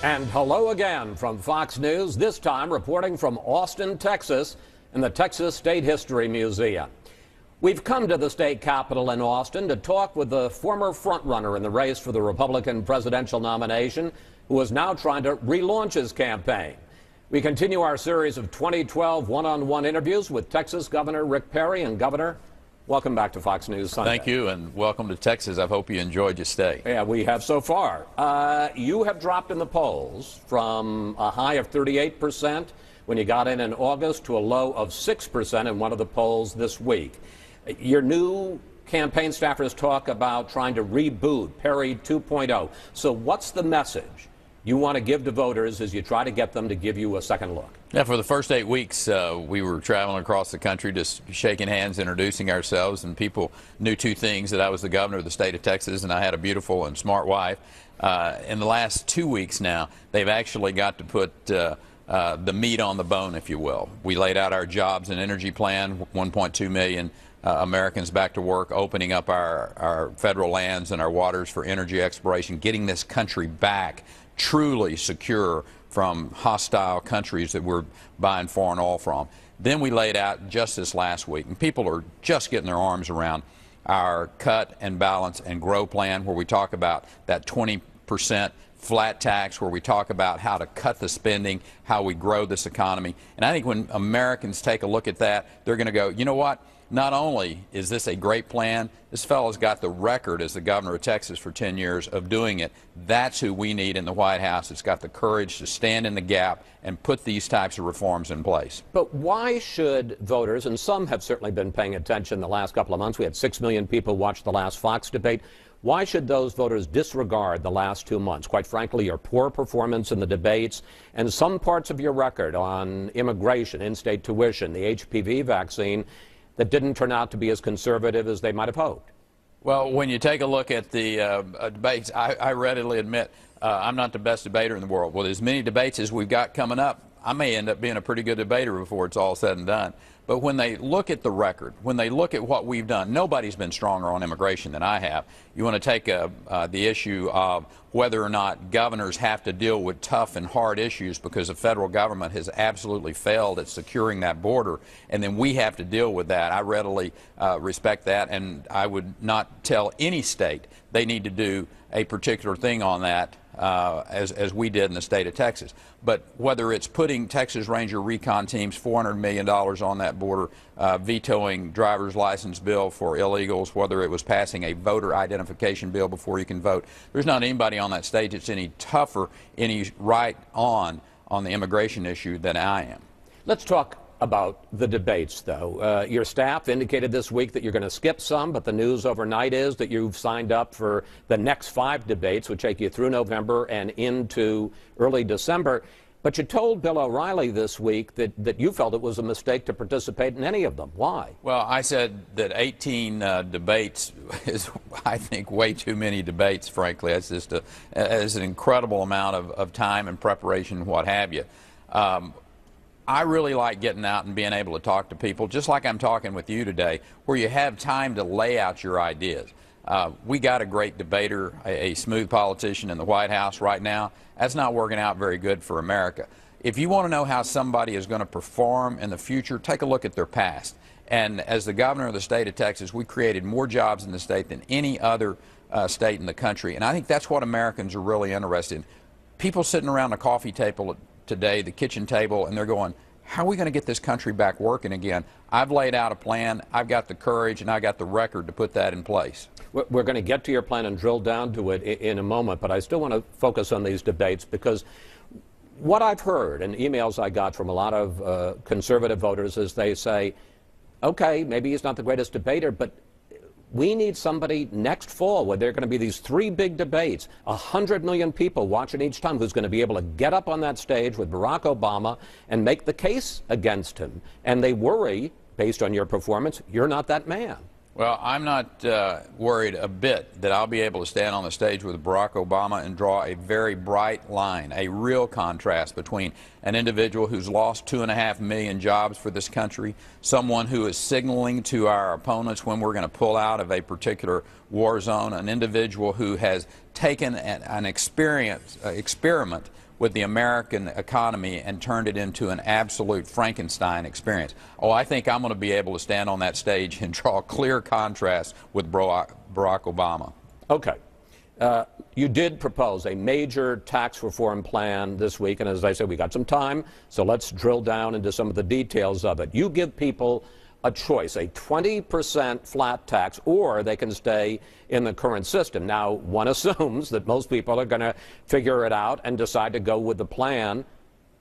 And hello again from Fox News, this time reporting from Austin, Texas, in the Texas State History Museum. We've come to the state capitol in Austin to talk with the former frontrunner in the race for the Republican presidential nomination, who is now trying to relaunch his campaign. We continue our series of 2012 one-on-one interviews with Texas Governor Rick Perry. And Governor, welcome back to Fox News Sunday. Thank you, and welcome to Texas. I hope you enjoyed your stay. Yeah, we have so far. You have dropped in the polls from a high of 38% when you got in August to a low of 6% in one of the polls this week. Your new campaign staffers talk about trying to reboot Perry 2.0. So what's the message you want to give to voters as you try to get them to give you a second look? Yeah, for the first 8 weeks, we were traveling across the country, just shaking hands, introducing ourselves, and people knew two things: that I was the governor of the state of Texas and I had a beautiful and smart wife. In the last 2 weeks now, they've actually got to put the meat on the bone, if you will. We laid out our jobs and energy plan, 1.2 million Americans back to work, opening up our federal lands and our waters for energy exploration, getting this country back truly secure from hostile countries that we're buying foreign oil from. Then we laid out just this last week, and people are just getting their arms around our cut and balance and grow plan, where we talk about that 20% flat tax, where we talk about how to cut the spending, how we grow this economy. And I think when Americans take a look at that, they're going to go, you know what? Not only is this a great plan, this fellow's got the record as the governor of Texas for 10 years of doing it. That's who we need in the White House. It's got the courage to stand in the gap and put these types of reforms in place. But why should voters, and some have certainly been paying attention the last couple of months, we had 6 million people watch the last Fox debate, why should those voters disregard the last 2 months? Quite frankly, your poor performance in the debates and some parts of your record on immigration, in-state tuition, the HPV vaccine, that didn't turn out to be as conservative as they might have hoped? Well, when you take a look at the debates, I readily admit I'm not the best debater in the world. With as many debates as we've got coming up, I may end up being a pretty good debater before it's all said and done. But when they look at the record, when they look at what we've done, nobody's been stronger on immigration than I have. You want to take the issue of whether or not governors have to deal with tough and hard issues because the federal government has absolutely failed at securing that border, and then we have to deal with that. I readily respect that, and I would not tell any state they need to do a particular thing on that as we did in the state of Texas. But whether it's putting Texas Ranger recon teams $400 million on that border, vetoing driver's license bill for illegals, whether it was passing a voter identification bill before you can vote, there's not anybody on that stage that's any tougher, any right on the immigration issue than I am. Let's talk about the debates, though. Your staff indicated this week that you're going to skip some, but the news overnight is that you've signed up for the next 5 debates, which take you through November and into early December. But you told Bill O'Reilly this week that you felt it was a mistake to participate in any of them. Why? Well, I said that 18 debates is, I think, way too many debates, frankly. It's just it's an incredible amount of time and preparation and what have you. I really like getting out and being able to talk to people, just like I'm talking with you today, where you have time to lay out your ideas. We got a great debater, a smooth politician in the White House right now. That's not working out very good for America. If you want to know how somebody is going to perform in the future, take a look at their past. And as the governor of the state of Texas, we created more jobs in the state than any other state in the country. And I think that's what Americans are really interested in. People sitting around a coffee table today, the kitchen table, and they're going, how are we going to get this country back working again? I've laid out a plan, I've got the courage, and I've got the record to put that in place. We're going to get to your plan and drill down to it in a moment, but I still want to focus on these debates because what I've heard and emails I got from a lot of conservative voters is they say, okay, maybe he's not the greatest debater, but we need somebody next fall where there are going to be these 3 big debates, 100 million people watching each time, who's going to be able to get up on that stage with Barack Obama and make the case against him. And they worry, based on your performance, you're not that man. Well, I'm not worried a bit that I'll be able to stand on the stage with Barack Obama and draw a very bright line, a real contrast between an individual who's lost 2.5 million jobs for this country, someone who is signaling to our opponents when we're going to pull out of a particular war zone, an individual who has taken an experiment with the American economy and turned it into an absolute Frankenstein experience. Oh, I think I'm going to be able to stand on that stage and draw a clear contrast with Barack Obama. Okay. You did propose a major tax reform plan this week, and as I said, we got some time, so let's drill down into some of the details of it. You give people a choice, a 20% flat tax, or they can stay in the current system. Now, one assumes that most people are going to figure it out and decide to go with the plan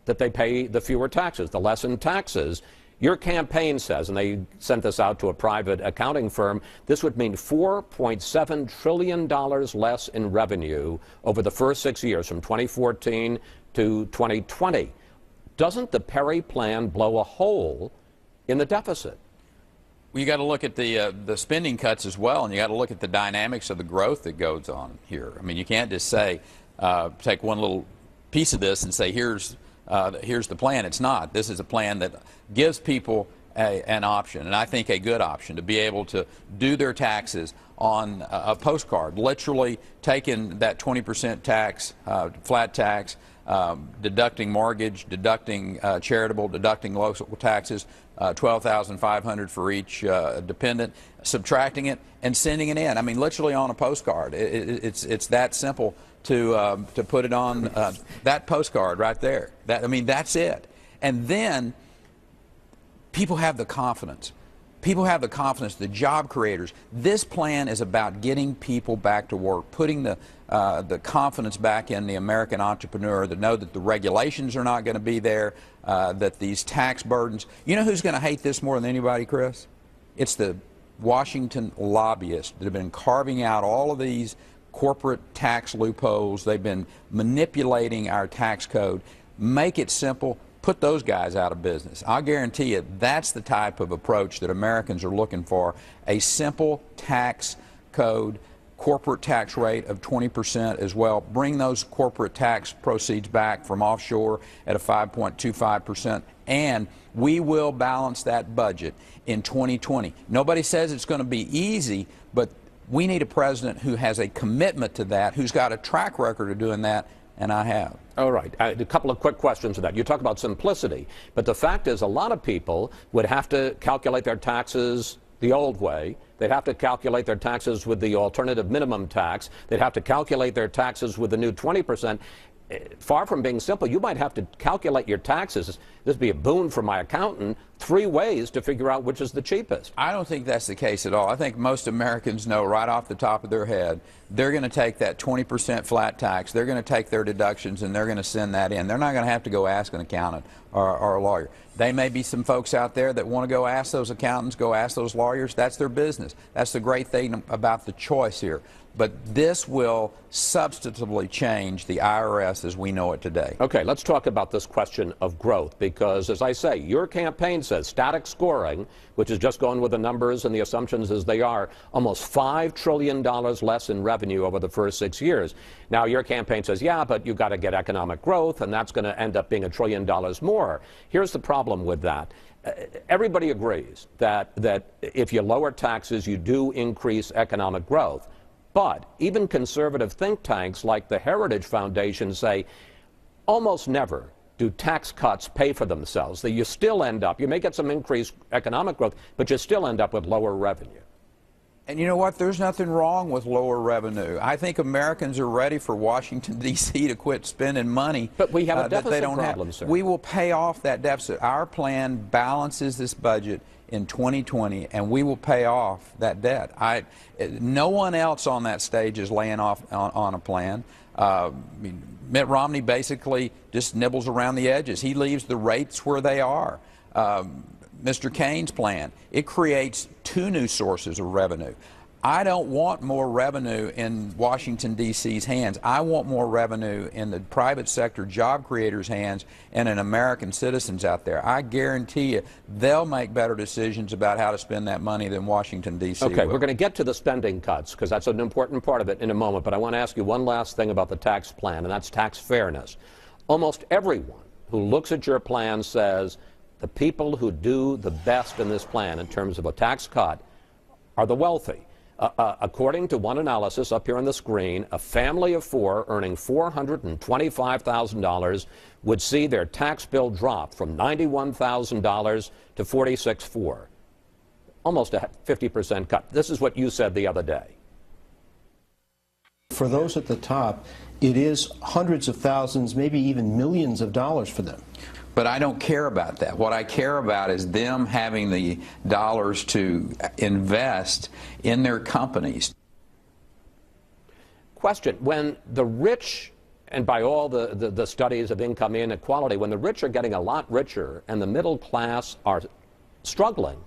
that they pay the fewer taxes, the less in taxes. Your campaign says, and they sent this out to a private accounting firm, this would mean $4.7 trillion less in revenue over the first 6 years, from 2014 to 2020. Doesn't the Perry plan blow a hole in the deficit? Well, you got to look at the spending cuts as well, and you got to look at the dynamics of the growth that goes on here. I mean, you can't just say, take one little piece of this and say, here's the plan. It's not. This is a plan that gives people an option, and I think a good option, to be able to do their taxes on a postcard, literally taking that 20% tax, flat tax, deducting mortgage, deducting charitable, deducting local taxes, $12,500 for each dependent, subtracting it and sending it in. I mean, literally on a postcard. It's that simple to put it on that postcard right there. I mean, that's it. And then people have the confidence. People have the confidence, the job creators. This plan is about getting people back to work, putting the confidence back in the American entrepreneur, to know that the regulations are not going to be there, that these tax burdens. You know who's going to hate this more than anybody, Chris? It's the Washington lobbyists that have been carving out all of these corporate tax loopholes. They've been manipulating our tax code. Make it simple. Put those guys out of business. I'll guarantee you that's the type of approach that Americans are looking for. A simple tax code, corporate tax rate of 20% as well. Bring those corporate tax proceeds back from offshore at a 5.25%, and we will balance that budget in 2020. Nobody says it's going to be easy, but we need a president who has a commitment to that, who's got a track record of doing that, and I have. All right. A couple of quick questions to that. You talk about simplicity, but the fact is a lot of people would have to calculate their taxes the old way. They'd have to calculate their taxes with the alternative minimum tax. They'd have to calculate their taxes with the new 20%. Far from being simple, you might have to calculate your taxes. This would be a boon for my accountant, 3 ways to figure out which is the cheapest. I don't think that's the case at all. I think most Americans know right off the top of their head they're going to take that 20% flat tax, they're going to take their deductions, and they're going to send that in. They're not going to have to go ask an accountant or a lawyer. There may be some folks out there that want to go ask those accountants, go ask those lawyers. That's their business. That's the great thing about the choice here. But this will substantively change the IRS as we know it today. Okay, let's talk about this question of growth, because, as I say, your campaign says static scoring, which is just going with the numbers and the assumptions as they are, almost $5 trillion less in revenue over the first 6 years. Now, your campaign says, yeah, but you've got to get economic growth, and that's going to end up being $1 trillion more. Here's the problem with that. Everybody agrees that if you lower taxes, you do increase economic growth. But even conservative think tanks like the Heritage Foundation say almost never do tax cuts pay for themselves. That you still end up, you may get some increased economic growth, but you still end up with lower revenue. And you know what? There's nothing wrong with lower revenue. I think Americans are ready for Washington, D.C. to quit spending money. But we have a deficit that they don't problem, have. sir. We will pay off that deficit. Our plan balances this budget in 2020, and we will pay off that debt. No one else on that stage is laying off on a plan. Mitt Romney basically just nibbles around the edges. He leaves the rates where they are. Mr. Kane's plan, it creates 2 new sources of revenue. I don't want more revenue in Washington, D.C.'s hands. I want more revenue in the private sector job creators' hands and in American citizens out there. I guarantee you they'll make better decisions about how to spend that money than Washington, D.C. Okay, will. we're going to get to the spending cuts because that's an important part of it in a moment, but I want to ask you one last thing about the tax plan, and that's tax fairness. Almost everyone who looks at your plan says the people who do the best in this plan in terms of a tax cut are the wealthy. According to one analysis up here on the screen, a family of four earning $425,000 would see their tax bill drop from $91,000 to $46,400. Almost a 50% cut. This is what you said the other day. For those at the top, it is hundreds of thousands, maybe even millions of dollars for them. But I don't care about that. What I care about is them having the dollars to invest in their companies. Question, when the rich, and by all the studies of income inequality, when the rich are getting a lot richer and the middle class are struggling,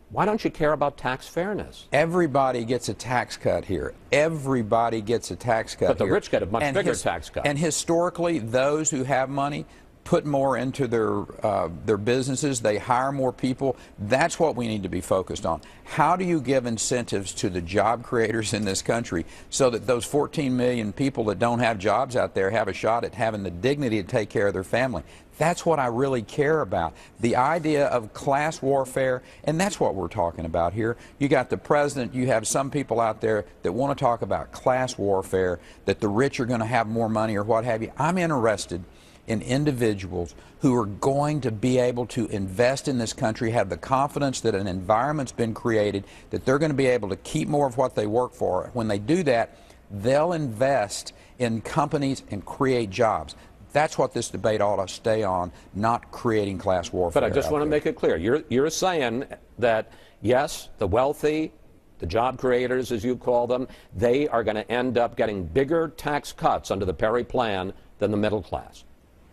why don't you care about tax fairness? Everybody gets a tax cut here. Everybody gets a tax cut But the here. rich get a much bigger tax cut. And historically, those who have money put more into their businesses. They hire more people. That's what we need to be focused on. How do you give incentives to the job creators in this country so that those 14 million people that don't have jobs out there have a shot at having the dignity to take care of their family? That's what I really care about. The idea of class warfare, and that's what we're talking about here. You got the president, you have some people out there that want to talk about class warfare, that the rich are going to have more money or what have you. I'm interested in individuals who are going to be able to invest in this country, have the confidence that an environment's been created, that they're going to be able to keep more of what they work for. When they do that, they'll invest in companies and create jobs. That's what this debate ought to stay on, not creating class warfare. But I just want to make it clear. You're saying that, yes, the wealthy, the job creators, as you call them, they are going to end up getting bigger tax cuts under the Perry plan than the middle class.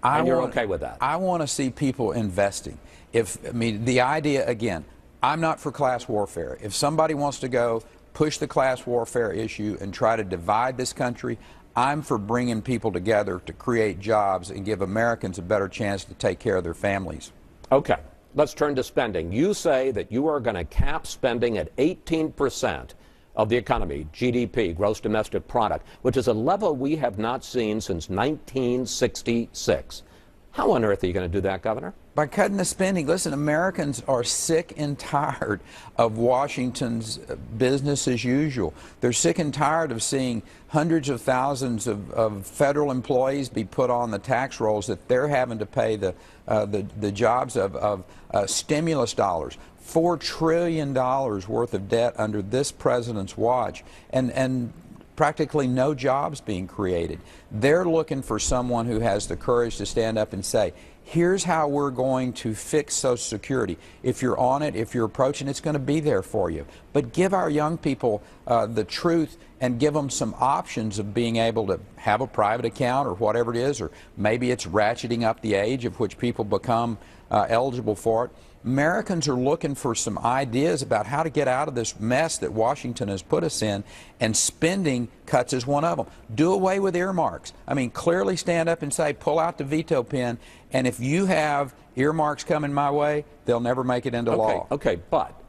And you're okay with that? I want to see people investing. The idea, again, I'm not for class warfare. If somebody wants to go push the class warfare issue and try to divide this country, I'm for bringing people together to create jobs and give Americans a better chance to take care of their families. Okay, let's turn to spending. You say that you are going to cap spending at 18% of the economy, GDP, gross domestic product, which is a level we have not seen since 1966. How on earth are you going to do that, Governor? By cutting the spending. Listen, Americans are sick and tired of Washington's business as usual. They're sick and tired of seeing hundreds of thousands of federal employees be put on the tax rolls that they're having to pay the jobs of stimulus dollars. $4 trillion worth of debt under this president's watch, and practically no jobs being created. They're looking for someone who has the courage to stand up and say, here's how we're going to fix Social Security. If you're on it, if you're approaching, it's going to be there for you. But give our young people the truth and give them some options of being able to have a private account or whatever it is, or maybe it's ratcheting up the age of which people become eligible for it. Americans are looking for some ideas about how to get out of this mess that Washington has put us in, and spending cuts is one of them. Do away with earmarks. I mean, clearly stand up and say, pull out the veto pen, and if you have earmarks coming my way, they'll never make it into law. Okay, but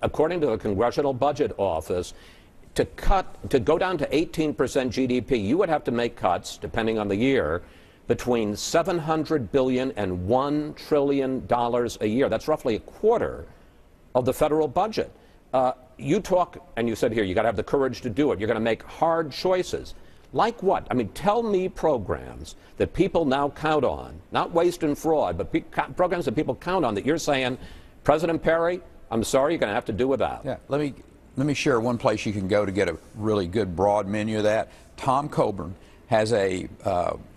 according to the Congressional Budget Office, to go down to 18% GDP, you would have to make cuts, depending on the year, between $700 billion and $1 trillion a year. That's roughly a quarter of the federal budget. You talk, and you said here, you got to have the courage to do it. You're going to make hard choices. Like what? I mean, tell me programs that people now count on, not waste and fraud, but programs that people count on that you're saying, President Perry, I'm sorry, you're going to have to do without. Yeah, let me share one place you can go to get a really good broad menu of that. Tom Coburn has a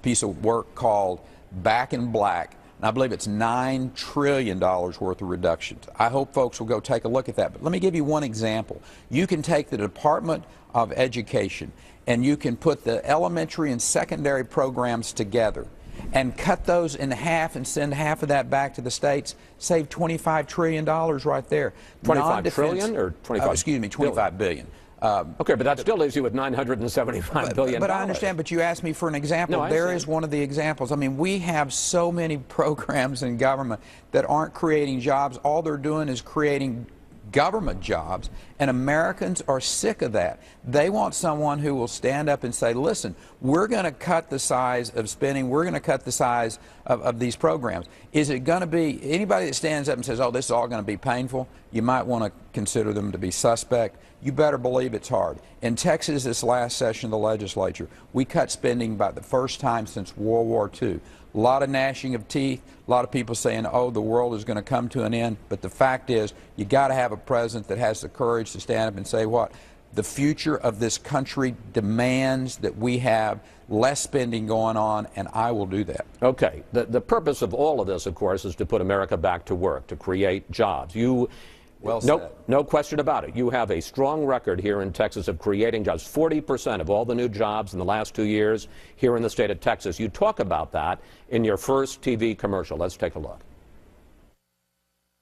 piece of work called Back in Black, and I believe it's $9 trillion worth of reductions. I hope folks will go take a look at that. But let me give you one example. You can take the Department of Education and you can put the elementary and secondary programs together and cut those in half and send half of that back to the states, save $25 trillion right there. 25 trillion or 25? Excuse me, 25 billion. Okay, but that still leaves you with $975 billion. But I understand, but you asked me for an example. No, there is one of the examples. I mean, we have so many programs in government that aren't creating jobs. All they're doing is creating government jobs, and Americans are sick of that. They want someone who will stand up and say, listen, we're going to cut the size of spending, we're going to cut the size of these programs. Is it going to be, anybody that stands up and says, oh, this is all going to be painful, you might want to consider them to be suspect. You better believe it's hard. In Texas, this last session of the legislature, we cut spending by the first time since World War II. A lot of gnashing of teeth, a lot of people saying, oh, the world is going to come to an end. But the fact is, you got to have a president that has the courage to stand up and say what? The future of this country demands that we have less spending going on, and I will do that. Okay. The purpose of all of this, of course, is to put America back to work, to create jobs. Well said. No question about it. You have a strong record here in Texas of creating jobs. 40% of all the new jobs in the last 2 years here in the state of Texas. You talk about that in your first TV commercial. Let's take a look.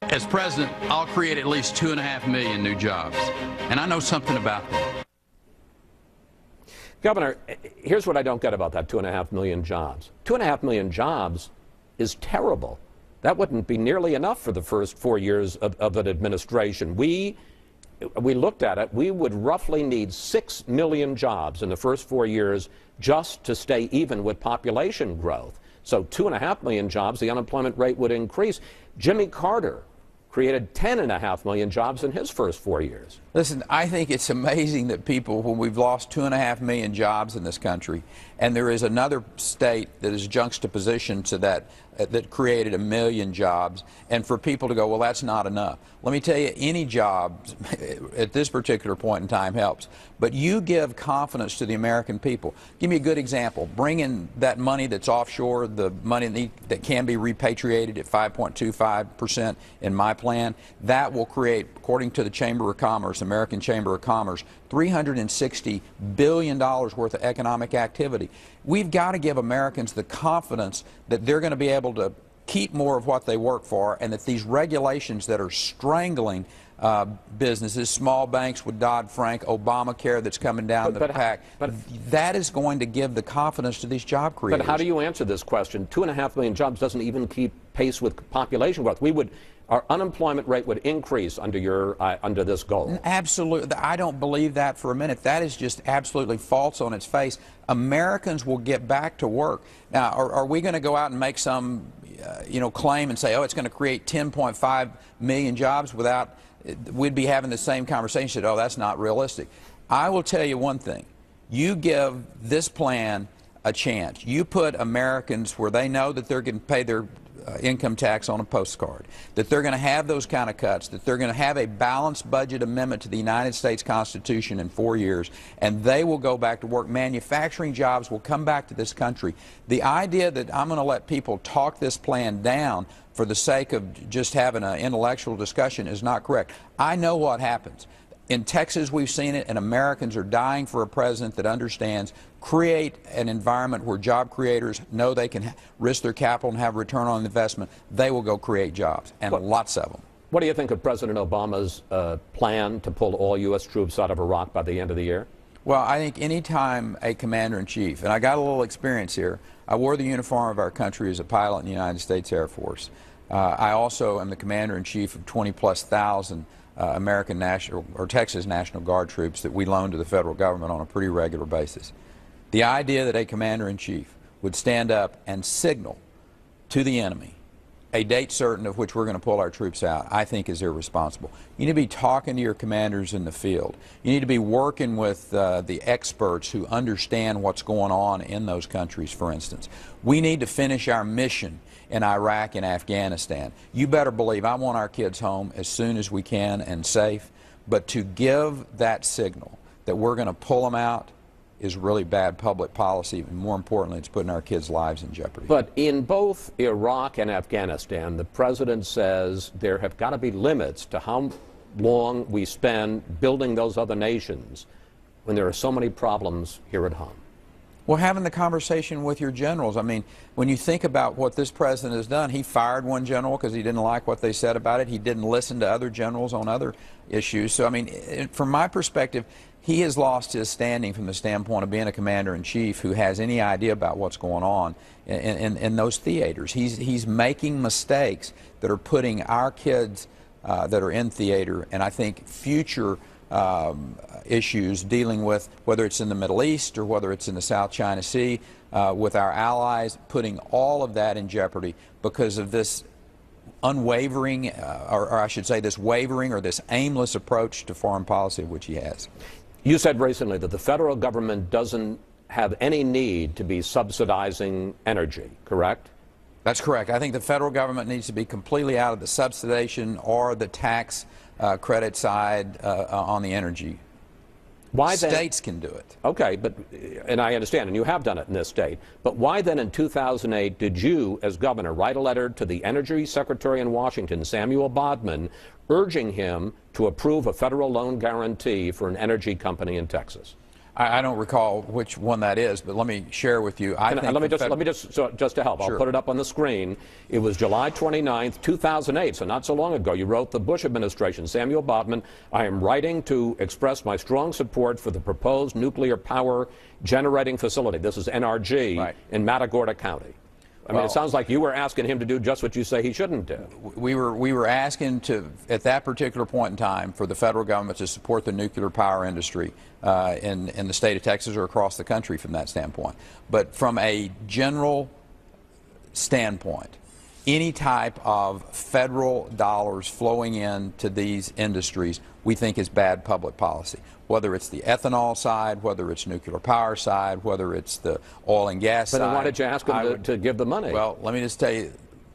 As president, I'll create at least 2.5 million new jobs, and I know something about that. Governor, here's what I don't get about that 2.5 million jobs. 2.5 million jobs is terrible. That wouldn't be nearly enough for the first 4 years of an administration. We looked at it. We would roughly need 6 million jobs in the first 4 years just to stay even with population growth. So 2.5 million jobs, the unemployment rate would increase. Jimmy Carter created 10.5 million jobs in his first 4 years. Listen, I think it's amazing that people, when we've lost 2.5 million jobs in this country, and there is another state that is juxtaposition to that, that created 1 million jobs, and for people to go, well, that's not enough. Let me tell you, any job at this particular point in time helps. But you give confidence to the American people. Give me a good example. Bring in that money that's offshore, the money that can be repatriated at 5.25% in my plan. That will create, according to the Chamber of Commerce, American Chamber of Commerce, $360 billion worth of economic activity. We've got to give Americans the confidence that they're going to be able to keep more of what they work for, and that these regulations that are strangling businesses, small banks with Dodd-Frank, Obamacare that's coming down the pack, that is going to give the confidence to these job creators. But how do you answer this question? 2.5 million jobs doesn't even keep pace with population growth. Our unemployment rate would increase under this goal. Absolutely. I don't believe that for a minute. That is just absolutely false on its face. Americans will get back to work. Now, are we going to go out and make some claim and say, oh, it's going to create 10.5 million jobs without, we'd be having the same conversation, oh, that's not realistic. I will tell you one thing. You give this plan a chance. You put Americans where they know that they're going to pay their income tax on a postcard, that they're going to have those kind of cuts, that they're going to have a balanced budget amendment to the United States Constitution in 4 years, and they will go back to work. Manufacturing jobs will come back to this country. The idea that I'm going to let people talk this plan down for the sake of just having an intellectual discussion is not correct. I know what happens. In Texas, we've seen it, and Americans are dying for a president that understands. Create an environment where job creators know they can risk their capital and have return on investment. They will go create jobs, and lots of them. What do you think of President Obama's plan to pull all U.S. troops out of Iraq by the end of the year? Well, I think any time a commander-in-chief, and I got a little experience here. I wore the uniform of our country as a pilot in the United States Air Force. I also am the commander-in-chief of 20+ thousand American National or Texas National Guard troops that we loan to the federal government on a pretty regular basis. The idea that a commander-in-chief would stand up and signal to the enemy a date certain of which we're going to pull our troops out, I think is irresponsible. You need to be talking to your commanders in the field. You need to be working with the experts who understand what's going on in those countries, for instance. We need to finish our mission in Iraq and Afghanistan. You better believe I want our kids home as soon as we can and safe, but to give that signal that we're going to pull them out is really bad public policy, and more importantly, it's putting our kids' lives in jeopardy. But in both Iraq and Afghanistan, the president says there have got to be limits to how long we spend building those other nations when there are so many problems here at home. Well, having the conversation with your generals. I mean, when you think about what this president has done, he fired one general because he didn't like what they said about it. He didn't listen to other generals on other issues. So, I mean, from my perspective, he has lost his standing from the standpoint of being a commander-in-chief who has any idea about what's going on in those theaters. He's making mistakes that are putting our kids that are in theater, and I think future issues dealing with, whether it's in the Middle East or whether it's in the South China Sea, with our allies, putting all of that in jeopardy because of this unwavering, or I should say this wavering or this aimless approach to foreign policy of which he has. You said recently that the federal government doesn't have any need to be subsidizing energy, correct? That's correct. I think the federal government needs to be completely out of the subsidization or the tax credit side on the energy. Why then? States can do it. Okay, and I understand, and you have done it in this state. But why then in 2008 did you, as governor, write a letter to the Energy Secretary in Washington, Samuel Bodman, urging him to approve a federal loan guarantee for an energy company in Texas? I don't recall which one that is, but let me share with you. Let me just to help. Sure. I'll put it up on the screen. It was July 29th, 2008, so not so long ago. You wrote the Bush administration, Samuel Bodman, I am writing to express my strong support for the proposed nuclear power generating facility. This is NRG right. in Matagorda County. I mean, it sounds like you were asking him to do just what you say he shouldn't do. We were asking to, at that particular point in time, for the federal government to support the nuclear power industry in the state of Texas or across the country from that standpoint. But from a general standpoint, any type of federal dollars flowing into these industries we think is bad public policy. Whether it's the ethanol side, whether it's nuclear power side, whether it's the oil and gas side. But then why did you ask him to give the money? Well, let me just tell you,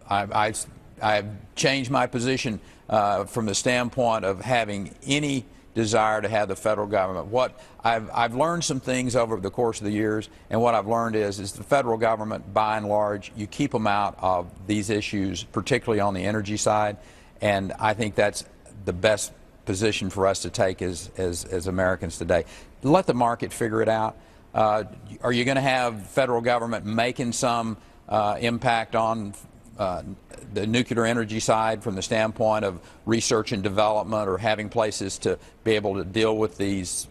I've changed my position from the standpoint of having any desire to have the federal government. What I've learned some things over the course of the years, and what I've learned is the federal government, by and large, you keep them out of these issues, particularly on the energy side, and I think that's the best position for us to take as Americans today. Let the market figure it out. Are you going to have federal government making some impact on the nuclear energy side from the standpoint of research and development or having places to be able to deal with these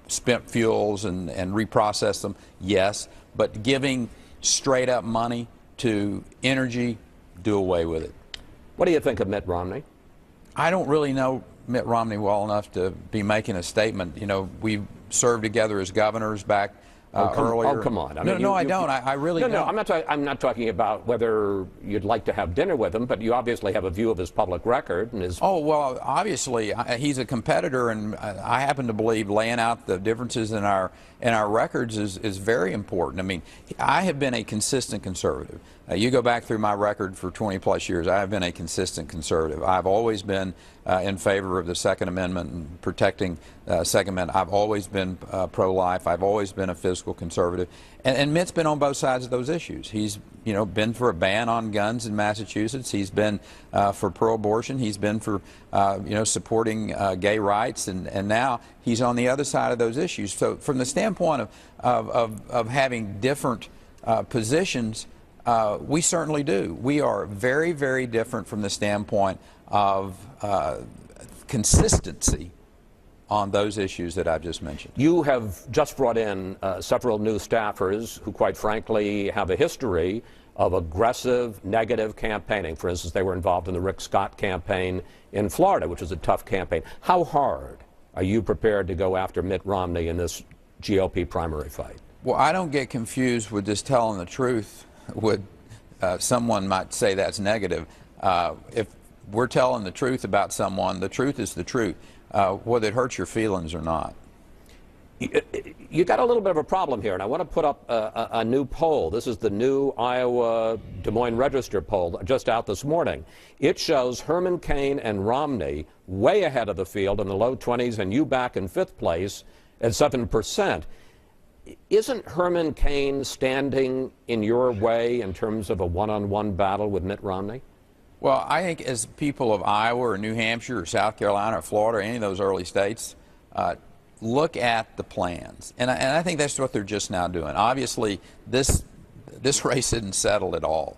spent fuels and reprocess them? Yes. But giving straight up money to energy, do away with it. What do you think of Mitt Romney? I don't really know Mitt Romney well enough to be making a statement. You know, we served together as governors back earlier. Oh, come on. I mean, I don't. I really don't. No, I'm not talking about whether you'd like to have dinner with him, but you obviously have a view of his public record and his... Oh, well, obviously, he's a competitor, and I happen to believe laying out the differences in our records is very important. I mean, I have been a consistent conservative. You go back through my record for 20-plus years, I have been a consistent conservative. I've always been in favor of the Second Amendment and protecting Second Amendment. I've always been pro-life. I've always been a fiscal conservative. And Mitt's been on both sides of those issues. He's, been for a ban on guns in Massachusetts. He's been for pro-abortion. He's been for, supporting gay rights. And now he's on the other side of those issues. So from the standpoint of having different positions, we certainly do. We are very, very different from the standpoint of consistency on those issues that I've just mentioned. You have just brought in several new staffers who, quite frankly, have a history of aggressive, negative campaigning. For instance, they were involved in the Rick Scott campaign in Florida, which was a tough campaign. How hard are you prepared to go after Mitt Romney in this GOP primary fight? Well, I don't get confused with just telling the truth. Someone might say that's negative. If we're telling the truth about someone, the truth is the truth, whether it hurts your feelings or not. You got a little bit of a problem here, and I want to put up a new poll. This is the new Iowa Des Moines Register poll just out this morning. It shows Herman Cain and Romney way ahead of the field in the low 20s, and you back in 5th place at 7%. Isn't Herman Cain standing in your way in terms of a one-on-one battle with Mitt Romney? Well, I think as people of Iowa or New Hampshire or South Carolina or Florida or any of those early states, look at the plans. And I think that's what they're just now doing. Obviously, this race isn't settled at all.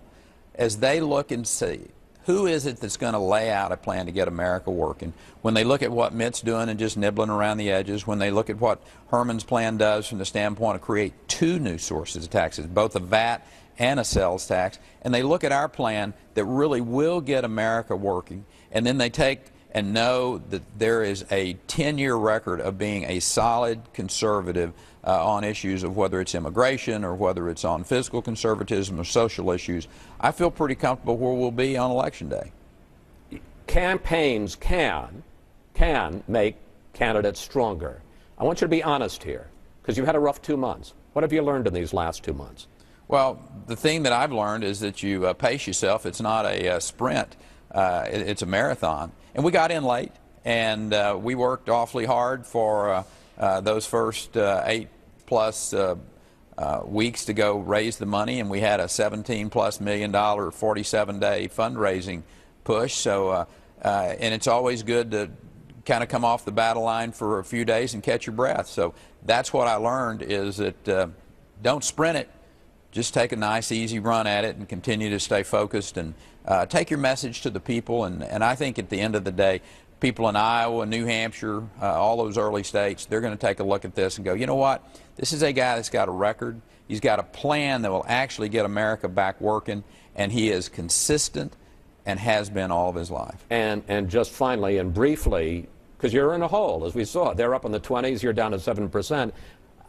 As they look and see, who is it that's going to lay out a plan to get America working? When they look at what Mitt's doing and just nibbling around the edges, when they look at what Herman's plan does from the standpoint of create 2 new sources of taxes, both a VAT and a sales tax, and they look at our plan that really will get America working, and then they take and know that there is a 10-year record of being a solid conservative on issues of whether it's immigration or whether it's on fiscal conservatism or social issues, I feel pretty comfortable where we'll be on Election Day. Campaigns can make candidates stronger. I want you to be honest here, because you've had a rough 2 months. What have you learned in these last 2 months? Well, the thing that I've learned is that you pace yourself. It's not a sprint. It's a marathon. And we got in late, and we worked awfully hard for those first 8+ weeks to go raise the money, and we had a $17+ million 47-day fundraising push. So, and it's always good to kind of come off the battle line for a few days and catch your breath. So that's what I learned, is that don't sprint it. Just take a nice, easy run at it and continue to stay focused and take your message to the people. And I think at the end of the day, people in Iowa, New Hampshire, all those early states, they're going to take a look at this and go, you know what? This is a guy that's got a record. He's got a plan that will actually get America back working, and he is consistent and has been all of his life. And just finally and briefly, because you're in a hole, as we saw. They're up in the 20s, you're down to 7%.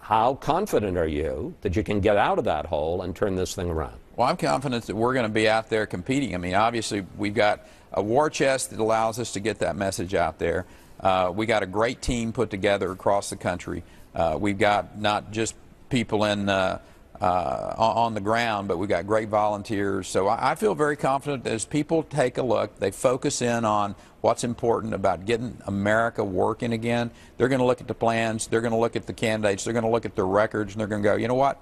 How confident are you that you can get out of that hole and turn this thing around? Well, I'm confident that we're going to be out there competing. I mean, obviously, we've got a war chest that allows us to get that message out there. We got a great team put together across the country. We've got not just people in on the ground, but we've got great volunteers. So I feel very confident that as people take a look, they focus in on what's important about getting America working again. They're going to look at the plans, they're going to look at the candidates, they're going to look at their records, and they're going to go, you know what?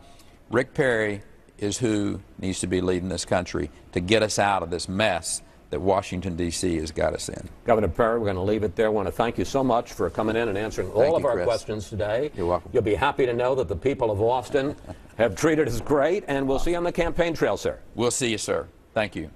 Rick Perry is who needs to be leading this country to get us out of this mess that Washington, D.C. has got us in. Governor Perry, we're going to leave it there. I want to thank you so much for coming in and answering all of our questions today. You're welcome. You'll be happy to know that the people of Austin have treated us great, and we'll see you on the campaign trail, sir. We'll see you, sir. Thank you.